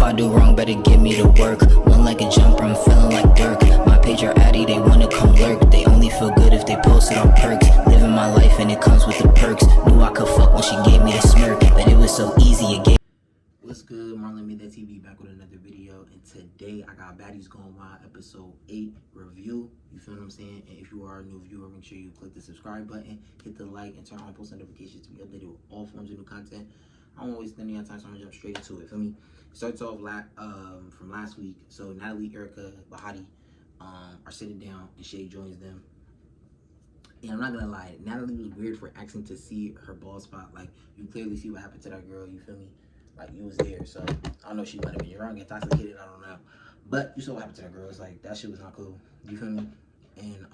I do wrong, better give me the work. One like a jumper, I'm feeling like Dirk. My page are addy, they wanna come lurk. They only feel good if they post it on perks. Living my life and it comes with the perks. Knew I could fuck when she gave me the smirk, but it was so easy, it gave. What's good? MarlonmadethatTV back with another video, and today I got Baddies Going Wild episode 8 review. You feel what I'm saying? And if you are a new viewer, make sure you click the subscribe button, hit the like, and turn on post notifications to be updated with all forms of new content. I don't always spend any time, so I'm gonna jump straight into it. Feel me? It starts off from last week. So Natalie, Erica, Baddies are sitting down, and Shay joins them. And I'm not gonna lie, Natalie was weird for asking to see her bald spot. Like, you clearly see what happened to that girl. You feel me? Like, you was there, so I don't know if she might have been drunk, intoxicated, I don't know. But you saw what happened to that girl. It's like, that shit was not cool. You feel me? And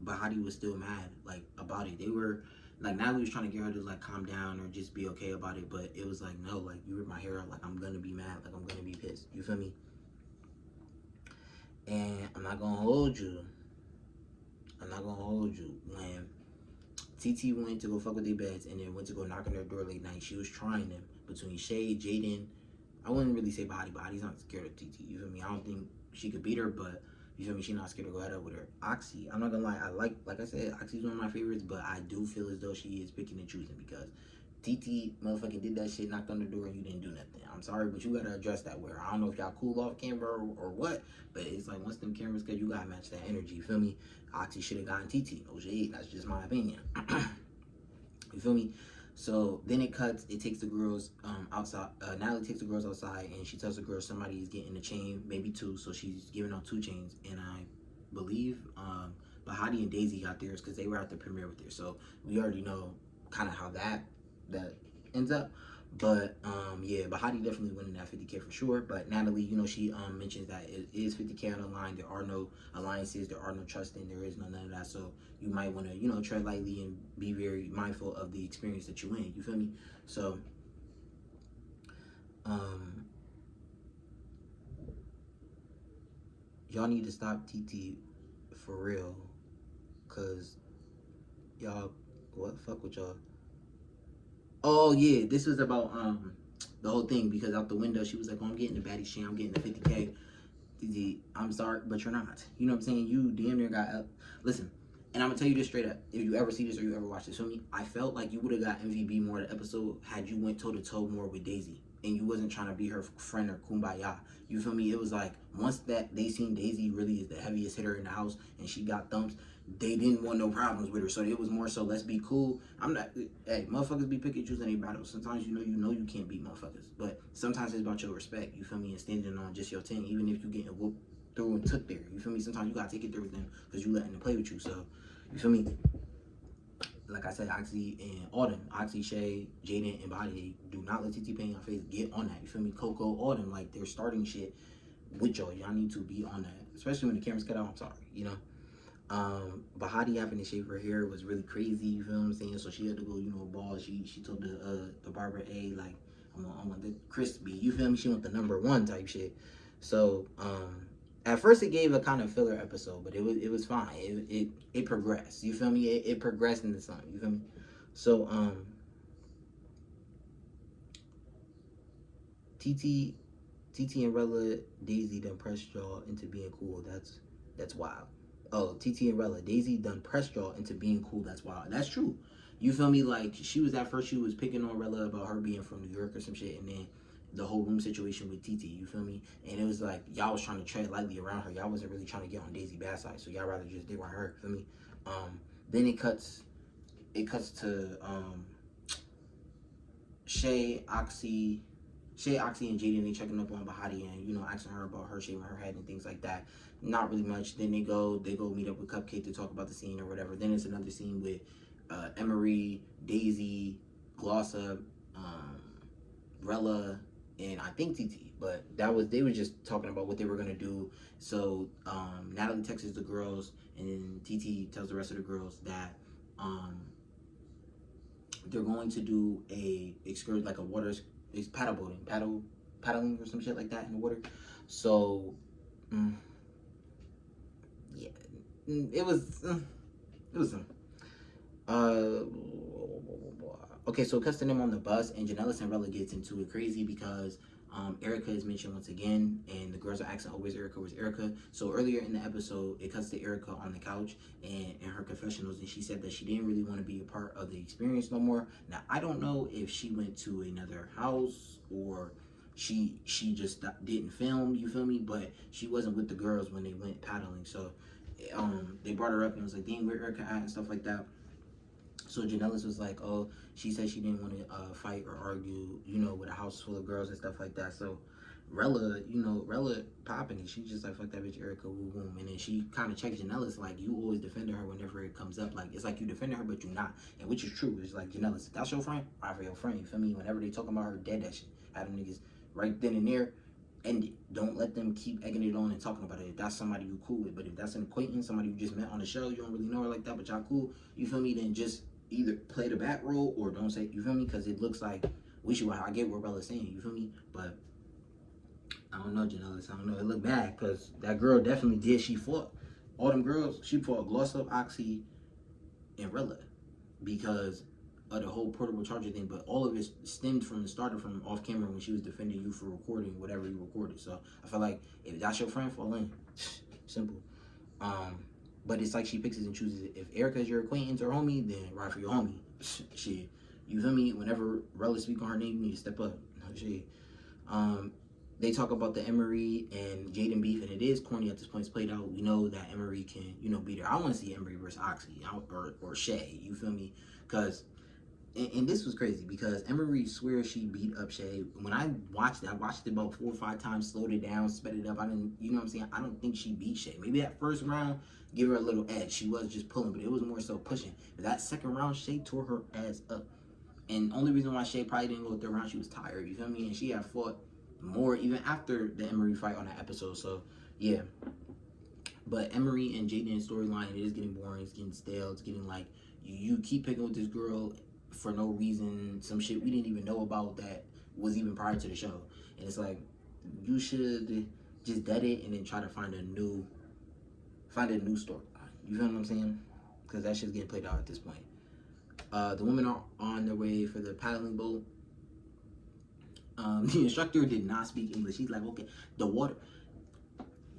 Baddies was still mad, like, about it. They were, like, Natalie was trying to get her to, like, calm down or just be okay about it. But it was like, no, like, you ripped my hair out. Like, I'm gonna be mad. Like, I'm gonna be pissed. You feel me? And I'm not gonna hold you. When TT went to go fuck with their beds and then went to go knock on their door late night, she was trying them between Shay, Jaden. I wouldn't really say Baddies not scared of TT. You feel me? I don't think she could beat her, but you feel me? She's not scared to go head up with her. Oxy, I'm not gonna lie, I like I said, Oxy's one of my favorites, but I do feel as though she is picking and choosing because TT motherfucking did that shit, knocked on the door, and you didn't do nothing. I'm sorry, but you gotta address that. Where I don't know if y'all cool off camera or what, but it's like once them cameras cut, you gotta match that energy. You feel me? Oxy should have gotten TT. No shade. That's just my opinion. You feel me? So then it cuts. It takes the girls outside. Natalie takes the girls outside, and she tells the girls somebody is getting a chain, maybe 2. So she's giving out 2 chains, and I believe Baddies and Daisy got theirs because they were at the premiere with her. So we already know kind of how that ends up. But yeah, Baddies definitely winning that 50K for sure. But Natalie, you know, she mentions that it is 50K on the line. There are no alliances, there are no trusting, there is none of that. So you might want to, you know, tread lightly and be very mindful of the experience that you in. You feel me? So y'all need to stop TT for real, cause y'all, what fuck with y'all. Oh yeah, this was about the whole thing, because out the window she was like, oh, I'm getting the Baddies chain, I'm getting the 50K. I'm sorry, but you're not. You know what I'm saying? You damn near got up. Listen, and I'm gonna tell you this straight up. If you ever see this or you ever watch this, feel me? I felt like you would have got MVB more the episode had you went toe to toe more with Daisy, and you wasn't trying to be her friend or kumbaya. You feel me? It was like once that they seen Daisy really is the heaviest hitter in the house and she got thumps, they didn't want no problems with her. So it was more so, let's be cool. I'm not, hey, motherfuckers be picking choosing their battles. Sometimes you know you can't beat motherfuckers, but sometimes it's about your respect. You feel me? And standing on just your 10, even if you getting whooped through and took there. You feel me? Sometimes you gotta take it through with them because you letting them play with you. So you feel me? Like I said, Oxy and Autumn, Oxy, Shay, Jaden, and Baddies, do not let TT paint your face. Get on that. You feel me? Coco, Autumn, like they're starting shit with y'all. Y'all need to be on that, especially when the cameras cut out. I'm sorry, you know. Baddies having to shave her hair was really crazy. You feel what I'm saying? So she had to go, you know, bald. She told the barber, hey, like I want the crispy. You feel me? She want the #1 type shit. So at first it gave a kind of filler episode, but it was fine. It progressed. You feel me? It progressed into something. You feel me? So TT and Rella, Daisy done pressed y'all into being cool. That's wild. Oh, TT and Rella, Daisy done pressed y'all into being cool. That's wild. That's true. You feel me? Like, she was at first, she was picking on Rella about her being from New York or some shit, and then the whole room situation with TT, you feel me? And it was like, y'all was trying to tread lightly around her. Y'all wasn't really trying to get on Daisy's bad side, so y'all rather just did right her, feel me? Then it cuts to Shay, Oxy, and Jaden, they checking up on Baddies and, you know, asking her about her shaving her head and things like that. Not really much. Then they go meet up with Cupcake to talk about the scene or whatever. Then it's another scene with Emery, Daisy, Glossa, Rella, and I think TT. But they were just talking about what they were gonna do. So Natalie texts the girls, and then TT tells the rest of the girls that they're going to do a excursion, like a water, it's paddling or some shit like that in the water. So yeah, it was okay. So it cuts to them on the bus, and Janelle Cinderella gets into it crazy because Erica is mentioned once again, and the girls are asking, oh, where's Erica, where's Erica? So earlier in the episode, it cuts to Erica on the couch and in her confessionals, and she said that she didn't really want to be a part of the experience no more. Now, I don't know if she went to another house or she just didn't film, you feel me? But she wasn't with the girls when they went paddling. So they brought her up and was like, dang, where Erica at and stuff like that. So Janellis was like, oh, she said she didn't want to fight or argue, you know, with a house full of girls and stuff like that. So Rella, you know, Rella popping it. She just like, fuck that bitch Erica, woo boom. And then she kind of checks Janellis like, you always defended her whenever it comes up. Like, it's like you defended her, but you not. And which is true. It's like, Janellis, if that's your friend, ride for your friend. You feel me? Whenever they talking about her, dead that shit. Have them niggas right then and there. End it. Don't let them keep egging it on and talking about it. If that's somebody you cool with. But if that's an acquaintance, somebody you just met on the show, you don't really know her like that, but y'all cool, you feel me? Then just either play the back role or don't say, you feel me? Because it looks like I get what Bella's saying, you feel me? But I don't know, Janellis, I don't know. It looked bad because that girl definitely did. She fought all them girls. She fought Gloss Up, Oxy, and Rella because of the whole portable charger thing. But all of it stemmed from the starter from off camera when she was defending you for recording whatever you recorded. So I feel like if that's your friend, fall in. Simple. But it's like she picks and chooses it. If Erica's your acquaintance or homie, then ride for your homie. Shit. You feel me? Whenever Rella speak on her name, you need to step up. Shit. They talk about the Emery and Jaden beef, and it is corny at this point. It's played out. We know that Emery can, you know, beat her. I want to see Emery versus Oxy or Shay. You feel me? Because, and this was crazy because Emery swears she beat up Shay. When I watched it about 4 or 5 times, slowed it down, sped it up. I didn't, you know what I'm saying? I don't think she beat Shay. Maybe that first round, give her a little edge. She was just pulling, but it was more so pushing. But that second round, Shay tore her ass up. And only reason why Shay probably didn't go with the round, she was tired. You feel me? And she had fought more even after the Emery fight on that episode. So yeah. But Emery and Jaden's storyline, it is getting boring. It's getting stale. It's getting like you keep picking with this girl for no reason. Some shit we didn't even know about that was even prior to the show. And it's like you should just dead it and then try to find a new story. You feel what I'm saying? Because that shit's getting played out at this point. The women are on their way for the paddling boat. The instructor did not speak English. He's like, okay, the water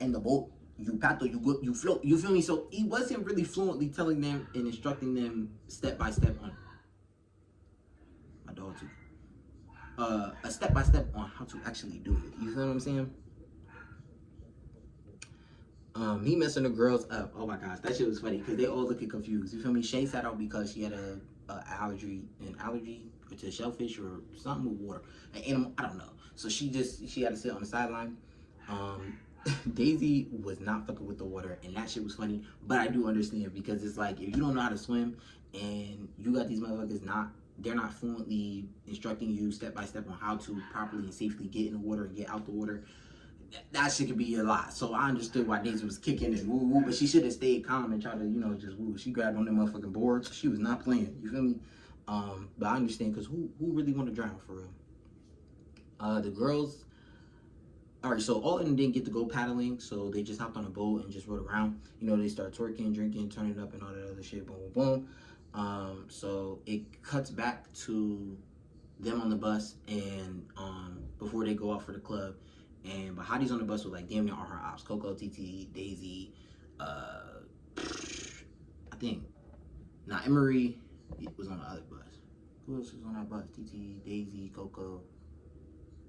and the boat, you paddle, you go, you float. You feel me? So he wasn't really fluently telling them and instructing them step by step on my dog too. A step by step on how to actually do it. You feel what I'm saying? He messing the girls up. Oh my gosh, that shit was funny because they all looking confused. You feel me? Shay sat out because she had an allergy to shellfish or something with water, an animal. I don't know. So she had to sit on the sideline. Daisy was not fucking with the water, and that shit was funny. But I do understand because it's like if you don't know how to swim and you got these motherfuckers they're not fluently instructing you step by step on how to properly and safely get in the water and get out the water. That shit could be a lot. So I understood why Daisy was kicking and woo woo, but she should have stayed calm and tried to, you know, just woo. She grabbed on them motherfucking boards. She was not playing. You feel me? But I understand because who really want to drown for real? The girls. All right, so all of them didn't get to go paddling, so they just hopped on a boat and just rode around. You know, they start twerking, drinking, turning up, and all that other shit. Boom, boom, boom. So it cuts back to them on the bus and before they go out for the club. And Baddies on the bus with like damn near all her ops. Coco, TT, Daisy, I think. Now Emery was on the other bus. Who else was on that bus? TT, Daisy, Coco,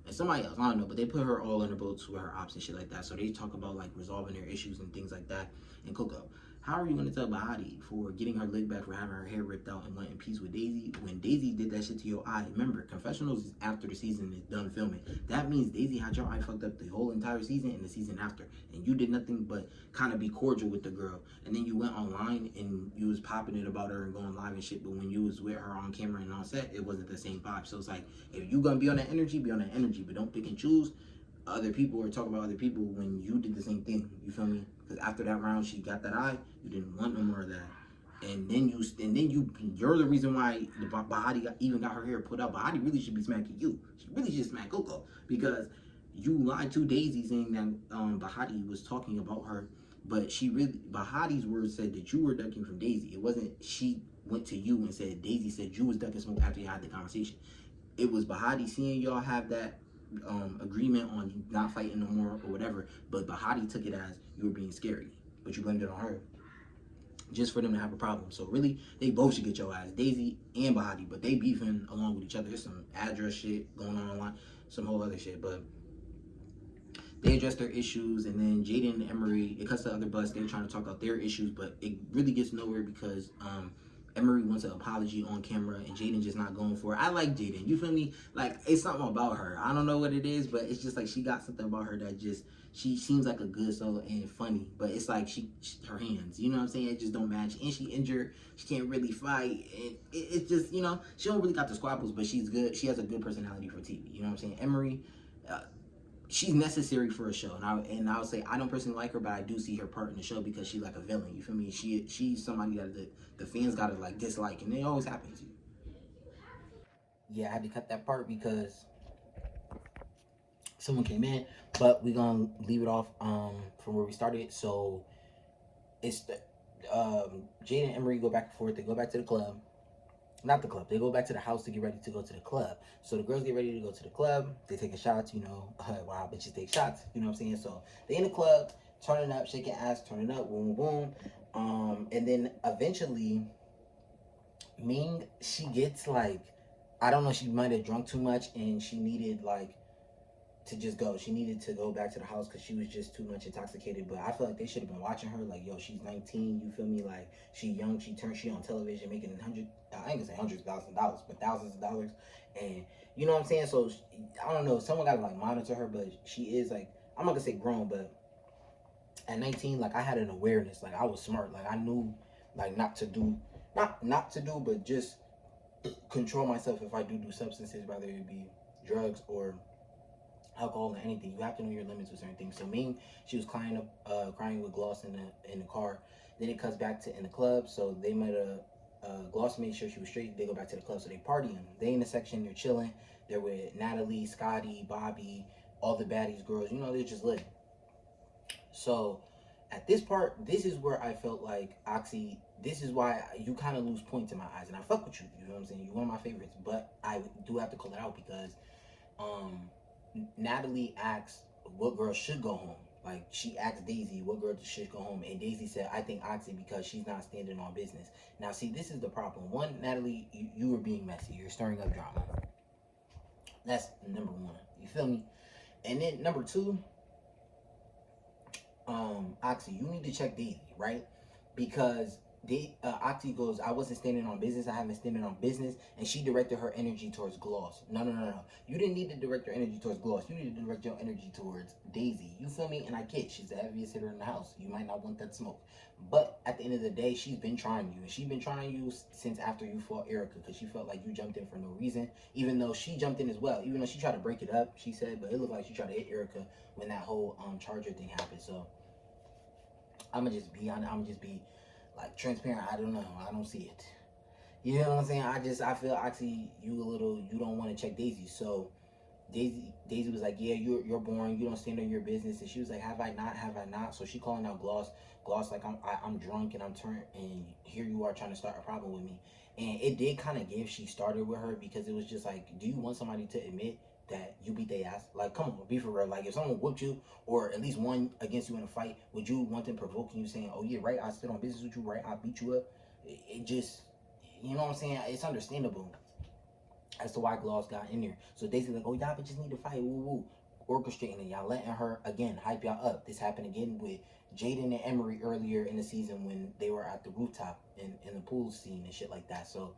and somebody else. I don't know, but they put her all in the boats with her ops and shit like that. So they talk about like resolving their issues and things like that. And Coco, how are you gonna tell Baddies for getting her leg back for having her hair ripped out and wanting peace with Daisy when Daisy did that shit to your eye? Remember, confessionals is after the season is done filming. That means Daisy had your eye fucked up the whole entire season and the season after, and you did nothing but kind of be cordial with the girl. And then you went online and you was popping it about her and going live and shit. But when you was with her on camera and on set, it wasn't the same vibe. So it's like if you gonna be on that energy, be on that energy, but don't pick and choose other people or talk about other people when you did the same thing. You feel me? Because after that round, she got that eye. You didn't want no more of that. And then you're the reason why the Baddies even got her hair put up. Baddies really should be smacking you. She really should smack Coco because you lied to Daisy saying that Baddies was talking about her, but Baddies' words said that you were ducking from Daisy. It wasn't she went to you and said Daisy said you was ducking smoke after you had the conversation. It was Baddies seeing y'all have that agreement on not fighting no more or whatever, but Bahati took it as you were being scary, but you blamed it on her just for them to have a problem. So really, they both should get your ass, Daisy and Bahati, but they beefing along with each other. There's some address shit going on online, some whole other shit, but they address their issues, and then Jaden and Emery, it cuts the other bus. They're trying to talk out their issues, but it really gets nowhere because Emery wants an apology on camera, and Jaden just not going for it. I like Jaden, you feel me? Like, it's something about her. I don't know what it is, but it's just like she got something about her that just, she seems like a good soul and funny, but it's like she her hands, you know what I'm saying? It just don't match, and she injured. She can't really fight, and it's just, you know, she don't really got the squabbles, but she's good. She has a good personality for TV, you know what I'm saying? Emery, she's necessary for a show, and I would say I don't personally like her, but I do see her part in the show because she's like a villain. You feel me? She's somebody that the fans gotta like dislike, and it always happens to you. Yeah, I had to cut that part because someone came in, but we're gonna leave it off from where we started. So it's the Jade and Emery go back and forth. They go back to the club. Not the club. They go back to the house to get ready to go to the club. So the girls get ready to go to the club. They take a shots, you know. Wow, bitches take shots. You know what I'm saying? So they in the club, turning up, shaking ass, turning up, boom, boom. And then eventually, Ming, she gets like, I don't know, she might have drunk too much, and she needed like to just go. She needed to go back to the house because she was just too much intoxicated. But I feel like they should have been watching her. Like, yo, she's 19. You feel me? Like, she young. She on television making I ain't gonna say hundreds of thousands of dollars, but thousands of dollars. And you know what I'm saying? So I don't know. Someone gotta like monitor her. But she is like, I'm not gonna say grown, but at 19, like I had an awareness. Like I was smart. Like I knew like not to do, but just control myself if I do substances, whether it be drugs or alcohol or anything. You have to know your limits with certain things. So Ming, she was crying with Gloss in the car. Then it cuts back to in the club. So they met Gloss made sure she was straight. They go back to the club. So they partying. They in the section. They're chilling. They're with Natalie, Scotty, Bobby, all the baddies girls. You know, they're just lit. So at this part, this is where I felt like Oxy. This is why you kind of lose points in my eyes, and I fuck with you. You know what I'm saying? You're one of my favorites, but I do have to call it out because Natalie asked what girl should go home. Like, she asked Daisy what girl should go home, and Daisy said, I think Oxy because she's not standing on business. Now, see, this is the problem. One, Natalie, you were being messy. You're stirring up drama. That's number one. You feel me? And then number two, Oxy, you need to check Daisy, right? Because Oxy goes, I wasn't standing on business. I haven't standing on business. And she directed her energy towards Gloss. No. You didn't need to direct your energy towards Gloss. You need to direct your energy towards Daisy. You feel me? And I get she's the heaviest hitter in the house. You might not want that smoke. But at the end of the day, she's been trying you. And she's been trying you since after you fought Erica because she felt like you jumped in for no reason. Even though she jumped in as well. Even though she tried to break it up, she said. But it looked like she tried to hit Erica when that whole Charger thing happened. So I'm going to just be honest. I'm going to just be like transparent. I don't know. I don't see it. You know what I'm saying? I feel Oxy, you don't want to check Daisy. So Daisy was like, yeah, you're boring. You don't stand on your business. And she was like, have I not? So she calling out Gloss. Gloss like, I'm drunk and I'm turned, and here you are trying to start a problem with me. And it did kind of give she started with her because it was just like, do you want somebody to admit that you beat their ass? Like, come on, be for real. Like, if someone whooped you or at least won against you in a fight, would you want them provoking you saying, oh yeah, right, I stood on business with you, right, I beat you up? It just, you know what I'm saying? It's understandable as to why Gloss got in there. So Daisy like, oh, y'all just need to fight, woo, orchestrating it. Y'all letting her, again, hype y'all up. This happened again with Jaden and Emery earlier in the season when they were at the rooftop in the pool scene and shit like that. So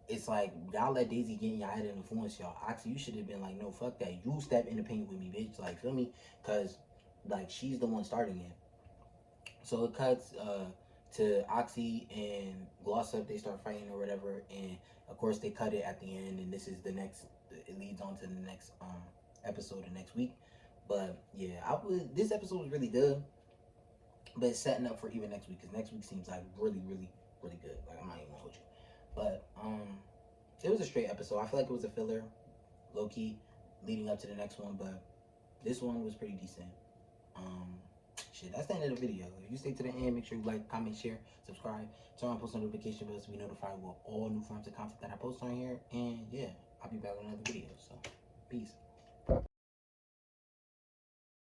it's like, y'all let Daisy get in y'all head and influence y'all. Oxy, you should have been like, no, fuck that. You step in the paint with me, bitch. Like, feel me? Because, like, she's the one starting it. So it cuts to Oxy and Gloss up. They start fighting or whatever. And, of course, they cut it at the end. And this is the next, it leads on to the next episode of next week. But, yeah, this episode was really good. But it's setting up for even next week. Because next week seems like really, really, really good. Like, I'm not even going to hold you. But it was a straight episode. I feel like it was a filler, low-key, leading up to the next one. But this one was pretty decent. Shit, that's the end of the video. If you stay to the end, make sure you like, comment, share, subscribe, turn on post notification bells to be notified with all new forms of content that I post on here. And yeah, I'll be back with another video. So, peace.